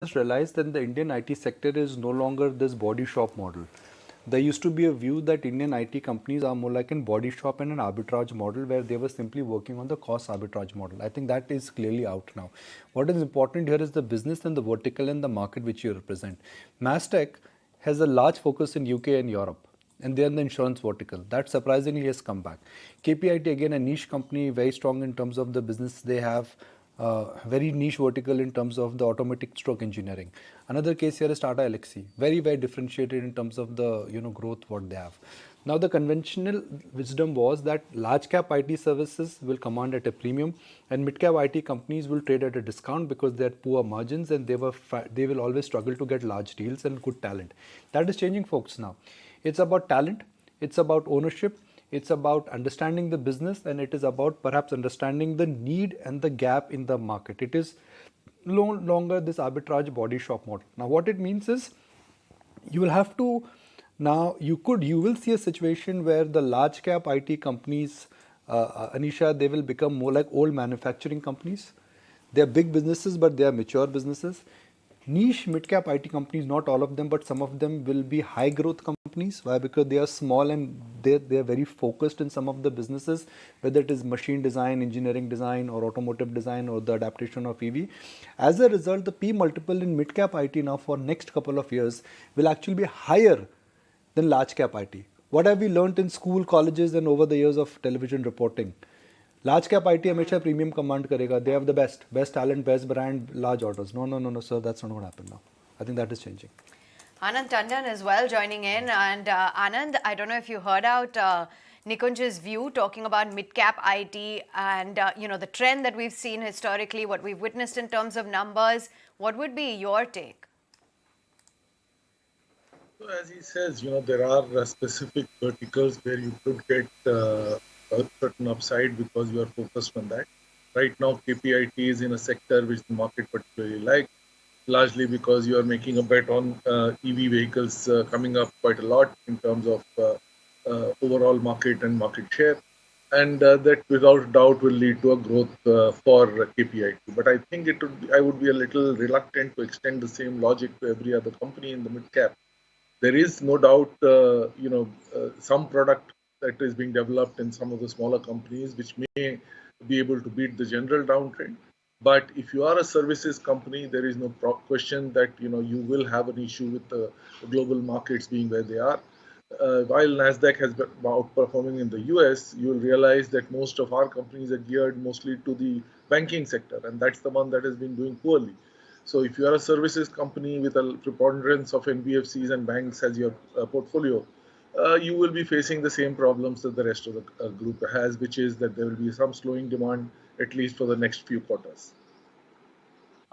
just realized that the Indian IT sector is no longer this body shop model. There used to be a view that Indian IT companies are more like a body shop and an arbitrage model where they were simply working on the cost arbitrage model. I think that is clearly out now. What is important here is the business and the vertical and the market which you represent. Mastech has a large focus in UK and Europe, and they are in the insurance vertical. That surprisingly has come back. KPIT, again, a niche company, very strong in terms of the business they have, very niche vertical in terms of the automatic stroke engineering. Another case here is Tata Elxsi, very, very differentiated in terms of the growth what they have. Now the conventional wisdom was that large cap IT services will command at a premium and mid cap IT companies will trade at a discount because they had poor margins and they will always struggle to get large deals and good talent. That is changing, folks, now. It's about talent, it's about ownership, it's about understanding the business, and it is about perhaps understanding the need and the gap in the market. It is no longer this arbitrage body shop model. Now what it means is you will have to now you will see a situation where the large cap IT companies, Anisha, they will become more like old manufacturing companies. They are big businesses, but they are mature businesses. Niche mid-cap IT companies, not all of them, but some of them will be high-growth companies. Why? Because they are small and they are very focused in some of the businesses, whether it is machine design, engineering design, or automotive design, or the adaptation of EV. As a result, the P multiple in mid-cap IT now for next couple of years will actually be higher than large-cap IT. What have we learnt in school, colleges, and over the years of television reporting? Large cap IT हमेशा premium command करेगा. They have the best talent, best brand, large orders. No, sir, that's not going to happen now. I think that is changing. Anand Tandon as well joining in. And Anand, I don't know if you heard out Nikunj's view talking about mid-cap IT and the trend that we've seen historically, what we've witnessed in terms of numbers. What would be your take? So as he says, there are specific verticals where you could get a certain upside because you are focused on that. Right now, KPIT is in a sector which the market particularly likes, largely because you are making a bet on EV vehicles coming up quite a lot in terms of overall market and market share. And that without doubt will lead to a growth for KPIT. But I think I would be a little reluctant to extend the same logic to every other company in the mid cap. There is no doubt, some product that is being developed in some of the smaller companies which may be able to beat the general downtrend. But if you are a services company, there is no question that you will have an issue with the global markets being where they are. While Nasdaq has been outperforming in the US, you will realize that most of our companies are geared mostly to the banking sector, and that's the one that has been doing poorly. So if you are a services company with a preponderance of NBFCs and banks as your portfolio, you will be facing the same problems that the rest of the group has, which is that there will be some slowing demand at least for the next few quarters.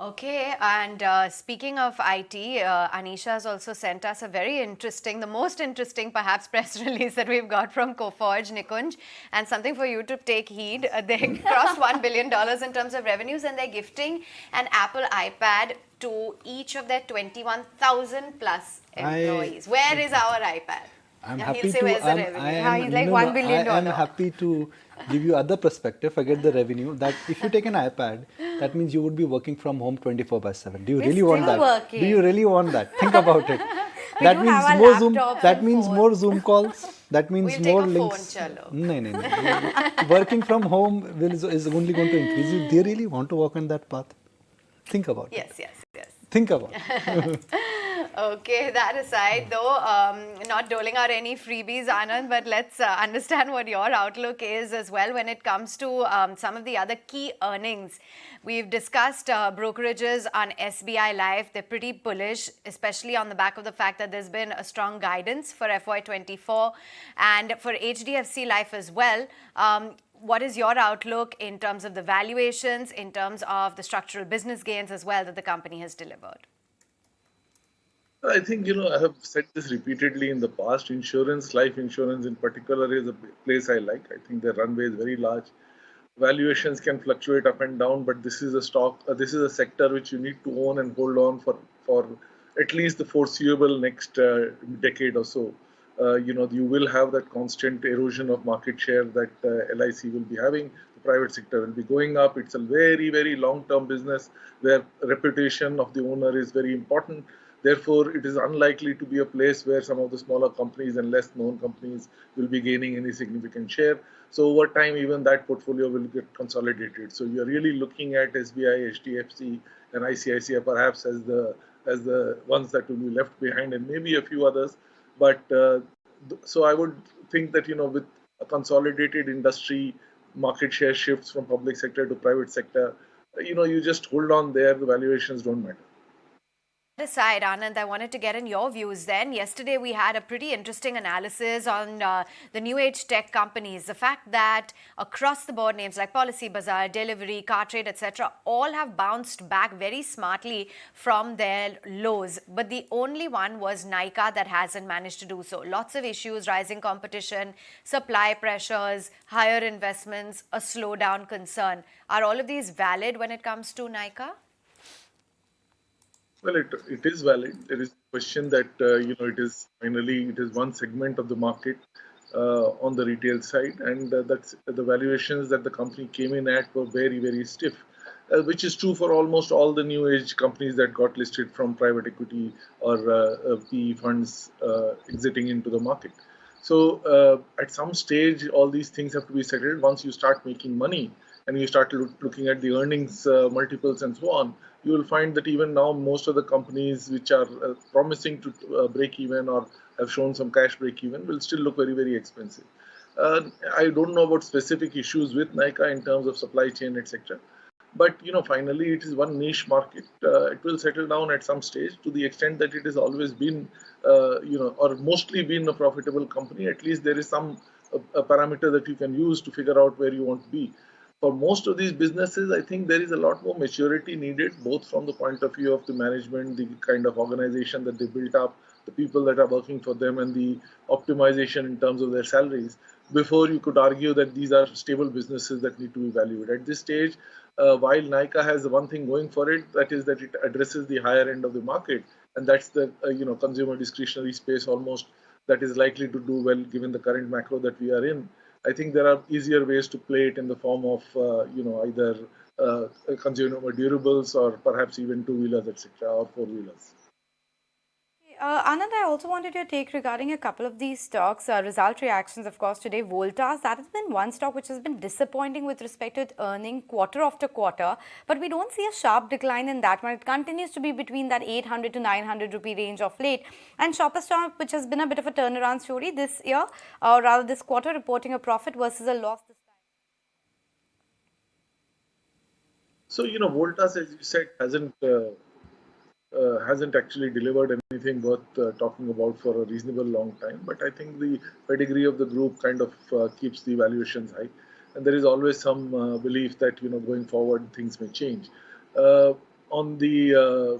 Okay, and speaking of IT, Anisha has also sent us a very interesting, the most interesting perhaps press release that we've got from Coforge, Nikunj, and something for you to take heed. They crossed $1 billion in terms of revenues and they're gifting an Apple iPad to each of their 21,000 plus employees. Where is our iPad? I'm Yeah, happy he'll say, to. where's the revenue? He's like $1 billion. I am happy to give you other perspective. Forget the revenue. That if you take an iPad, that means you would be working from home 24/7. Do you really want that? working. Do you really want that? Think about it. We That do means have our more Zoom. laptops That and means phones. more Zoom calls. That means We'll take more a links. phone, chalo. No. Working from home is only going to increase. If they really want to walk on that path, think about it. Yes. Think about it. Okay, that aside, though, not doling out any freebies, Anand, but let's understand what your outlook is as well when it comes to some of the other key earnings. We've discussed brokerages on SBI Life. They're pretty bullish, especially on the back of the fact that there's been a strong guidance for FY24 and for HDFC Life as well. What is your outlook in terms of the valuations, in terms of the structural business gains as well that the company has delivered? I think, I have said this repeatedly in the past. Insurance, life insurance in particular, is a place I like. I think the runway is very large. Valuations can fluctuate up and down, but this is a stock, this is a sector which you need to own and hold on for at least the foreseeable next decade or so. You will have that constant erosion of market share that LIC will be having. the private sector will be going up. It's a very, very long-term business where reputation of the owner is very important. Therefore, it is unlikely to be a place where some of the smaller companies and less known companies will be gaining any significant share. So over time, even that portfolio will get consolidated. So you're really looking at SBI, HDFC, and ICICI perhaps as the ones that will be left behind, and maybe a few others. But so I would think that with a consolidated industry, market share shifts from public sector to private sector, you just hold on there. The valuations don't matter. Aside, Anand, I wanted to get in your views then. Yesterday, we had a pretty interesting analysis on the new age tech companies. The fact that across the board names like Policy Bazaar, Delivery, Cartrade, etc., all have bounced back very smartly from their lows. But the only one was Nykaa that hasn't managed to do so. Lots of issues, rising competition, supply pressures, higher investments, a slowdown concern. Are all of these valid when it comes to Nykaa? Well, it is valid. There is a question that it is one segment of the market on the retail side, and that's the valuations that the company came in at were very, very stiff, which is true for almost all the new age companies that got listed from private equity or PE funds exiting into the market. So at some stage, all these things have to be settled. Once you start making money and you start looking at the earnings multiples and so on, you will find that even now most of the companies which are promising to break even or have shown some cash break even will still look very, very expensive. I don't know about specific issues with Nykaa in terms of supply chain, etc. But finally, it is one niche market. It will settle down at some stage. To the extent that it has always been, or mostly been a profitable company, at least there is some a parameter that you can use to figure out where you want to be. For most of these businesses, I think there is a lot more maturity needed, both from the point of view of the management, the kind of organization that they built up, the people that are working for them, and the optimization in terms of their salaries, before you could argue that these are stable businesses that need to be valued. At this stage, while Nykaa has one thing going for it, that is that it addresses the higher end of the market, and that's the consumer discretionary space almost that is likely to do well given the current macro that we are in. I think there are easier ways to play it in the form of either consumer durables or perhaps even two-wheelers, etc., or four-wheelers. Anand, I also wanted your take regarding a couple of these stocks. Result reactions, of course, today. Voltas, that has been one stock which has been disappointing with respect to its earning quarter after quarter. But we don't see a sharp decline in that one. It continues to be between that 800 to 900 rupee range of late. And Shoppers Stop, which has been a bit of a turnaround story this year, or rather this quarter, reporting a profit versus a loss this time. So, Voltas, as you said, hasn't actually delivered anything worth talking about for a reasonable long time. But I think the pedigree of the group kind of keeps the valuations high, and there is always some belief that going forward things may change. On the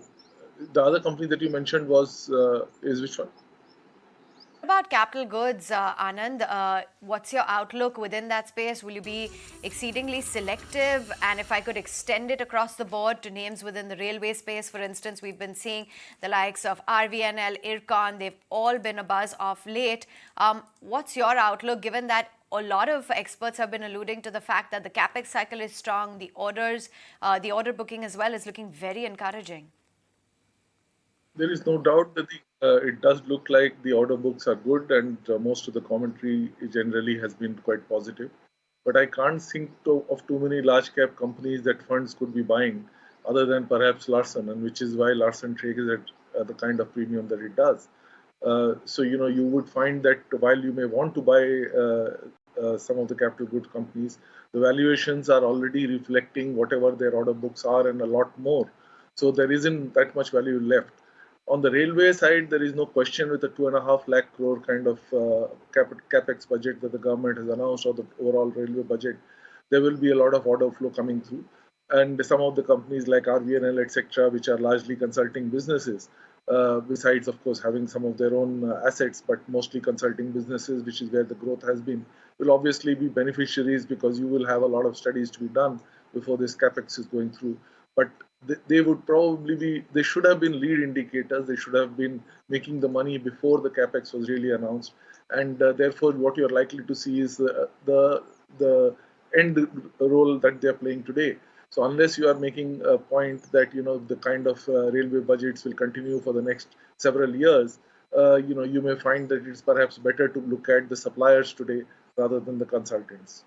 other company that you mentioned is which one? About capital goods, Anand, what's your outlook within that space? Will you be exceedingly selective? And if I could extend it across the board to names within the railway space, for instance, we've been seeing the likes of RVNL, IRCON, they've all been a buzz of late. What's your outlook given that a lot of experts have been alluding to the fact that the capex cycle is strong, the orders, the order booking as well is looking very encouraging? There is no doubt that it does look like the order books are good, and most of the commentary generally has been quite positive. But I can't think of too many large cap companies that funds could be buying, other than perhaps Larsen, and which is why Larsen trades at the kind of premium that it does. So you would find that while you may want to buy some of the capital good companies, the valuations are already reflecting whatever their order books are and a lot more. So there isn't that much value left. On the railway side, there is no question with the 2.5 lakh crore kind of capex budget that the government has announced, or the overall railway budget, there will be a lot of order flow coming through. And some of the companies like RVNL, etc., which are largely consulting businesses, besides, of course, having some of their own assets, but mostly consulting businesses, which is where the growth has been, will obviously be beneficiaries because you will have a lot of studies to be done before this capex is going through. But they would probably be, they should have been lead indicators. They should have been making the money before the capex was really announced. And therefore, what you're likely to see is the end role that they are playing today. So unless you are making a point that the kind of railway budgets will continue for the next several years, you may find that it's perhaps better to look at the suppliers today rather than the consultants.